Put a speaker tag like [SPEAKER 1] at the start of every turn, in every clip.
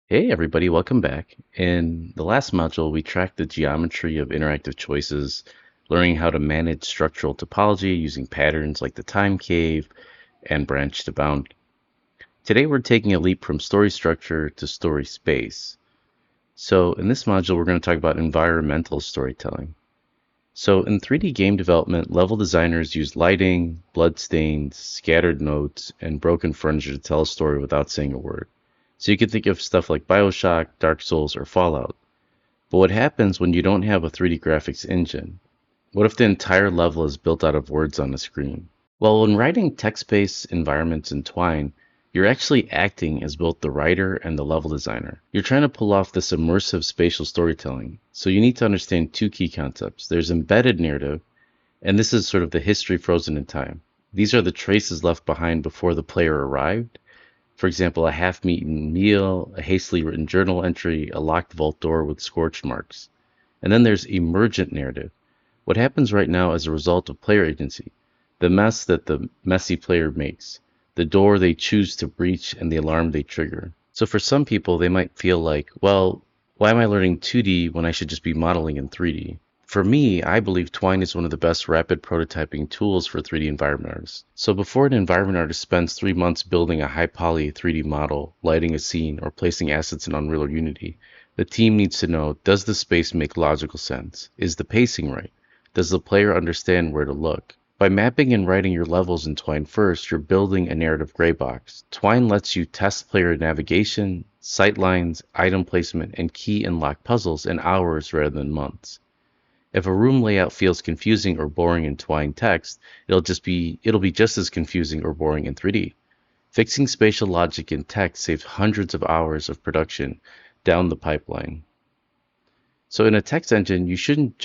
[SPEAKER 1] Hey everybody, welcome back. In the last module, we tracked the geometry of interactive choices, learning how to manage structural topology using patterns like the time cave and branch to bound. Today we're taking a leap from story structure to story space. So in this module, we're going to talk about environmental storytelling. So in 3D game development, level designers use lighting, bloodstains, scattered nodes, and broken furniture to tell a story without saying a word. So you can think of stuff like BioShock, Dark Souls, or Fallout. But what happens when you don't have a 3D graphics engine? What if the entire level is built out of words on a screen? Well, when writing text-based environments in Twine, you're actually acting as both the writer and the level designer. You're trying to pull off this immersive spatial storytelling. So you need to understand two key concepts. There's embedded narrative, and this is sort of the history frozen in time. These are the traces left behind before the player arrived. For example, a half-eaten meal, a hastily written journal entry, a locked vault door with scorch marks. And then there's emergent narrative. What happens right now as a result of player agency, the mess that the messy player makes, the door they choose to breach, and the alarm they trigger. So for some people, they might feel like, well, why am I learning 2D when I should just be modeling in 3D? For me, I believe Twine is one of the best rapid prototyping tools for 3D environment artists. So before an environment artist spends 3 months building a high poly 3D model, lighting a scene, or placing assets in Unreal or Unity, the team needs to know, does the space make logical sense? Is the pacing right? Does the player understand where to look? By mapping and writing your levels in Twine first, you're building a narrative gray box. Twine lets you test player navigation, sightlines, item placement, and key and lock puzzles in hours rather than months. If a room layout feels confusing or boring in Twine text, it'll be just as confusing or boring in 3D. Fixing spatial logic in text saves hundreds of hours of production down the pipeline. So in a text engine, you shouldn't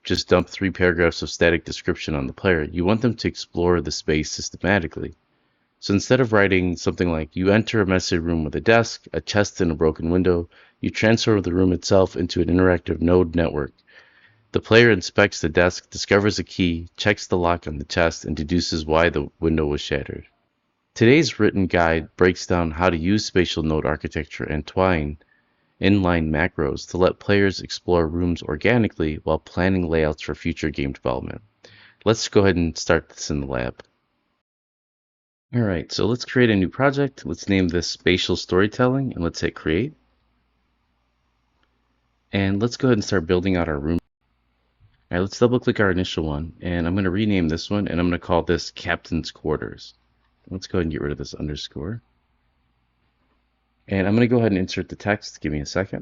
[SPEAKER 1] just dump 3 paragraphs of static description on the player. You want them to explore the space systematically. So instead of writing something like, you enter a messy room with a desk, a chest, and a broken window, you transfer the room itself into an interactive node network. The player inspects the desk, discovers a key, checks the lock on the chest, and deduces why the window was shattered. Today's written guide breaks down how to use spatial node architecture and Twine inline macros to let players explore rooms organically while planning layouts for future game development. Let's go ahead and start this in the lab. All right, so let's create a new project. Let's name this Spatial Storytelling, and let's hit Create. And let's go ahead and start building out our room. All right, let's double click our initial one, and I'm going to rename this one, and I'm going to call this Captain's Quarters. Let's go ahead and get rid of this underscore. And I'm going to go ahead and insert the text. Give me a second.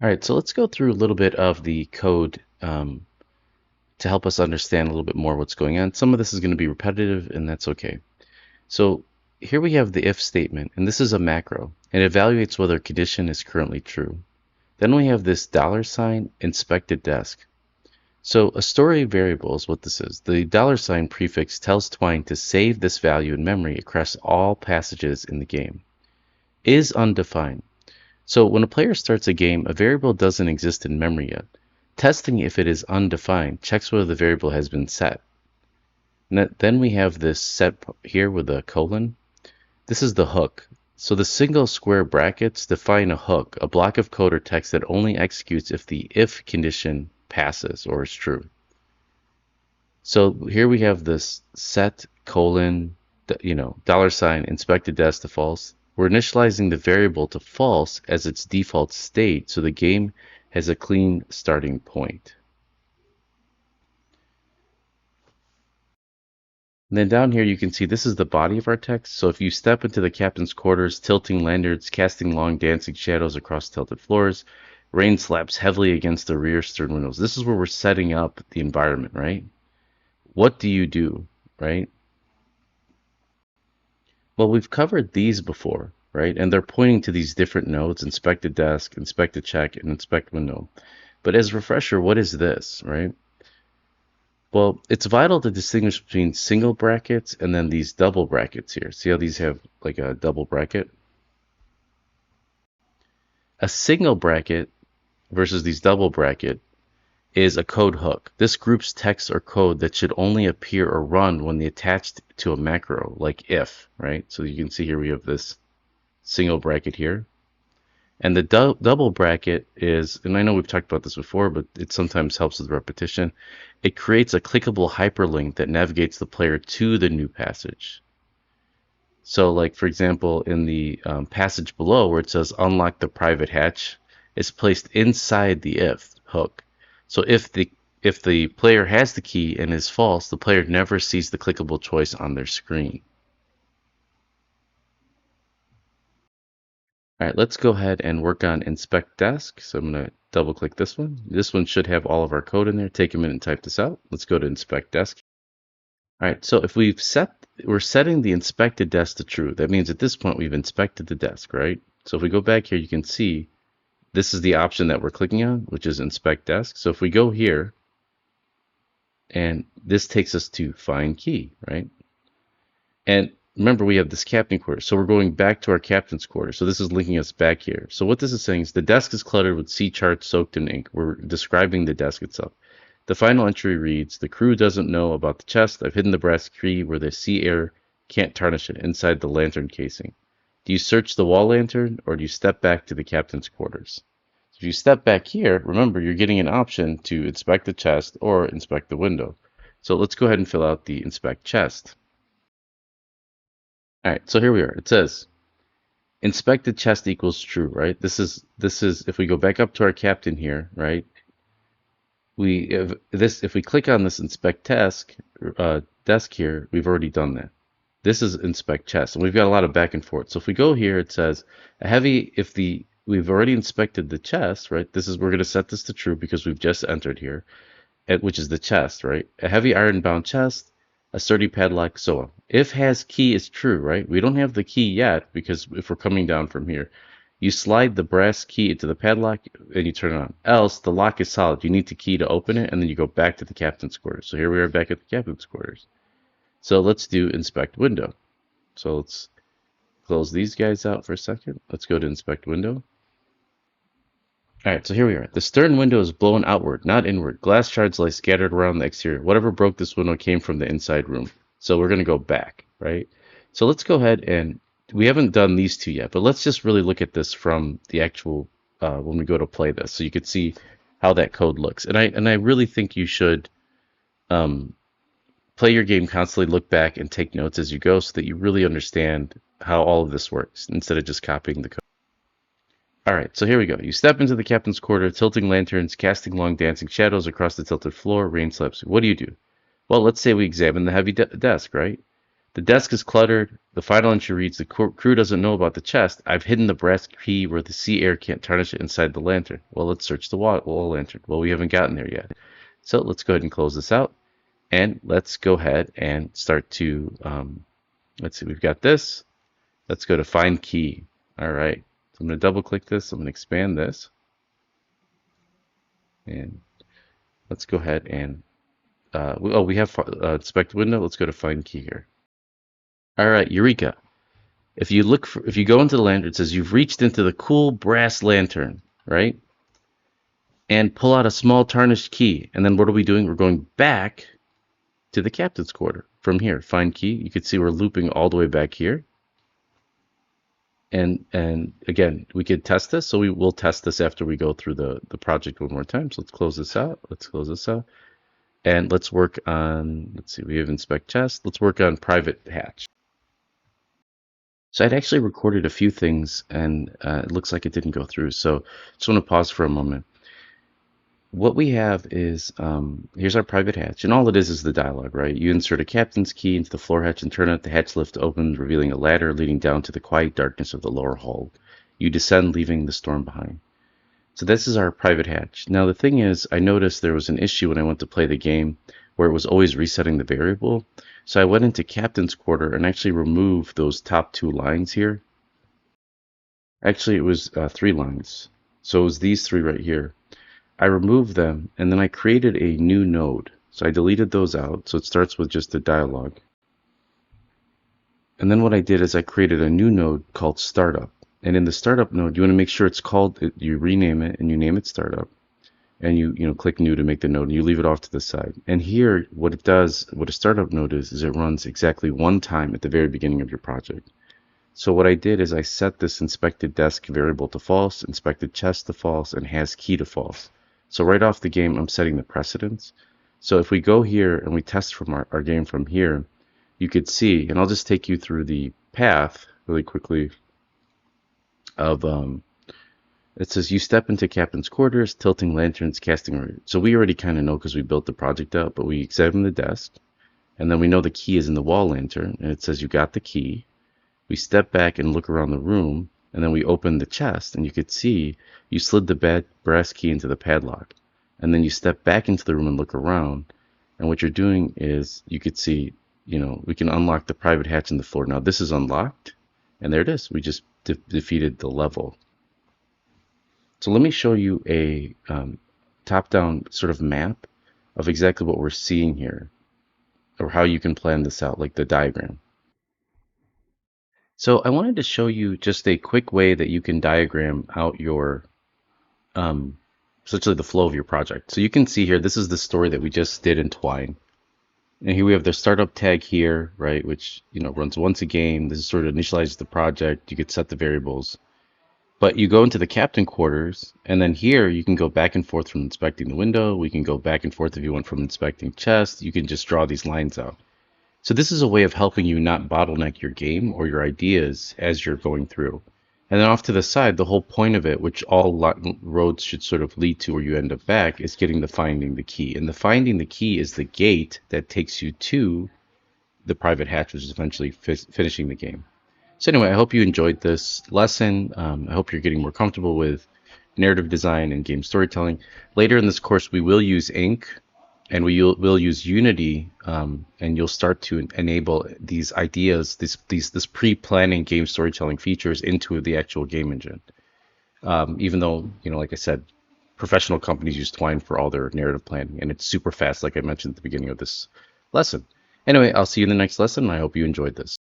[SPEAKER 1] All right, so let's go through a little bit of the code to help us understand a little bit more what's going on. Some of this is going to be repetitive, and that's okay. So here we have the if statement, and this is a macro. It evaluates whether a condition is currently true. Then we have this $ inspected desk. So a story variable is what this is. The $ prefix tells Twine to save this value in memory across all passages in the game. Is undefined. So when a player starts a game, a variable doesn't exist in memory yet. Testing if it is undefined checks whether the variable has been set. Then we have this set here with a colon. This is the hook. So the single square brackets define a hook, a block of code or text that only executes if the if condition passes or is true. So here we have this set colon, $ inspected desk to false. We're initializing the variable to false as its default state, so the game has a clean starting point. And then down here you can see this is the body of our text. So if you step into the captain's quarters, tilting lanyards, casting long dancing shadows across tilted floors, rain slaps heavily against the rear stern windows. This is where we're setting up the environment, right? What do you do, right? Well, we've covered these before, right? And they're pointing to these different nodes: inspected desk, inspected check, and inspect window. But as a refresher, what is this, right? Well, it's vital to distinguish between single brackets and then these double brackets here. See how these have like a double bracket? A single bracket versus these double bracket is a code hook. This groups text or code that should only appear or run when they attached to a macro, like if, right? So you can see here we have this single bracket here. And the double bracket is, and I know we've talked about this before, but it sometimes helps with repetition. It creates a clickable hyperlink that navigates the player to the new passage. So, like for example, in the passage below where it says unlock the private hatch, it's placed inside the if hook. So if the player has the key and is false, the player never sees the clickable choice on their screen. All right, let's go ahead and work on inspect desk. So I'm going to double click this one. This one should have all of our code in there. Take a minute and type this out. Let's go to inspect desk. All right, so if we're setting the inspected desk to true. That means at this point we've inspected the desk, right? So if we go back here, you can see this is the option that we're clicking on, which is inspect desk. So if we go here, and this takes us to find key, right? And remember, we have this captain quarter. So we're going back to our captain's quarter. So this is linking us back here. So what this is saying is the desk is cluttered with C charts soaked in ink. We're describing the desk itself. The final entry reads, the crew doesn't know about the chest. I've hidden the brass key where the sea air can't tarnish it inside the lantern casing. Do you search the wall lantern or do you step back to the captain's quarters? So if you step back here, remember you're getting an option to inspect the chest or inspect the window. So let's go ahead and fill out the inspect chest. All right, so here we are. It says inspected chest equals true, right? This is if we go back up to our captain here, right? If we click on this inspect desk here, we've already done that. This is inspect chest, and we've got a lot of back and forth. So if we go here, it says we've already inspected the chest, right? We're going to set this to true because we've just entered here, which is the chest, right? A heavy iron bound chest, a sturdy padlock, so on. If has key is true, right? We don't have the key yet because if we're coming down from here, you slide the brass key into the padlock and you turn it on. Else, the lock is solid. You need the key to open it, and then you go back to the captain's quarters. So here we are back at the captain's quarters. So let's do inspect window. So let's close these guys out for a second. Let's go to inspect window. All right, so here we are. The stern window is blown outward, not inward. Glass shards lie scattered around the exterior. Whatever broke this window came from the inside room. So we're going to go back, right? So let's go ahead and we haven't done these two yet, but let's just really look at this from the actual when we go to play this, so you could see how that code looks. And I really think you should play your game constantly, look back, and take notes as you go, so that you really understand how all of this works instead of just copying the code. All right, so here we go. You step into the captain's quarter, tilting lanterns, casting long dancing shadows across the tilted floor. Rain slaps. What do you do? Well, let's say we examine the heavy desk, right? The desk is cluttered. The final entry reads, the crew doesn't know about the chest. I've hidden the brass key where the sea air can't tarnish it inside the lantern. Well, let's search the wall lantern. Well, we haven't gotten there yet. So let's go ahead and close this out. And let's go ahead and start to, let's see, we've got this. Let's go to find key. All right. So I'm going to double click this. I'm going to expand this. And let's go ahead and, we have inspect window. Let's go to find key here. All right, Eureka. If you go into the lantern, it says you've reached into the cool brass lantern, right? And pull out a small tarnished key. And then what are we doing? We're going back to the captain's quarter from here. Find key. You can see we're looping all the way back here. And again, we could test this. So we will test this after we go through the project one more time. So let's close this out. Let's close this out. And let's work on, let's see, we have inspect chest. Let's work on private hatch. So I'd actually recorded a few things, and it looks like it didn't go through. So just want to pause for a moment. What we have is, here's our private hatch, and all it is the dialogue, right? You insert a captain's key into the floor hatch and turn it. The hatch lift opens, revealing a ladder leading down to the quiet darkness of the lower hull. You descend, leaving the storm behind. So this is our private hatch. Now the thing is, I noticed there was an issue when I went to play the game where it was always resetting the variable. So I went into captain's quarter and actually removed those top two lines here. Actually, it was 3 lines. So it was these 3 right here. I removed them, and then I created a new node. So I deleted those out. So it starts with just a dialogue. And then what I did is I created a new node called startup. And in the startup node, you want to make sure it's called, you rename it and you name it startup. And you click new to make the node, and you leave it off to the side. And here, what a startup node is it runs exactly 1 time at the very beginning of your project. So what I did is I set this inspected desk variable to false, inspected chest to false, and has key to false. So right off the game, I'm setting the precedence. So if we go here and we test from our game from here, you could see, and I'll just take you through the path really quickly of it says you step into captain's quarters, tilting lanterns, casting. So we already kind of know because we built the project out, but we examine the desk, and then we know the key is in the wall lantern, and it says you got the key. We step back and look around the room, and then we open the chest, and you could see you slid the brass key into the padlock. And then you step back into the room and look around, and what you're doing is you could see, we can unlock the private hatch in the floor. Now this is unlocked, and there it is. We just defeated the level. So let me show you a top-down sort of map of exactly what we're seeing here, or how you can plan this out, like the diagram. So I wanted to show you just a quick way that you can diagram out your, essentially the flow of your project. So you can see here, this is the story that we just did in Twine. And here we have the startup tag here, right, which, runs once a game. This is sort of initializes the project. You could set the variables. But you go into the captain quarters, and then here you can go back and forth from inspecting the window. We can go back and forth if you want from inspecting chest. You can just draw these lines out. So this is a way of helping you not bottleneck your game or your ideas as you're going through. And then off to the side, the whole point of it, which all roads should sort of lead to where you end up back, is getting the finding the key. And the finding the key is the gate that takes you to the private hatch, which is eventually finishing the game. So anyway, I hope you enjoyed this lesson. I hope you're getting more comfortable with narrative design and game storytelling. Later in this course, we will use Ink, and will use Unity, and you'll start to enable these ideas, this pre-planning game storytelling features into the actual game engine. Even though, like I said, professional companies use Twine for all their narrative planning, and it's super fast, like I mentioned at the beginning of this lesson. Anyway, I'll see you in the next lesson, and I hope you enjoyed this.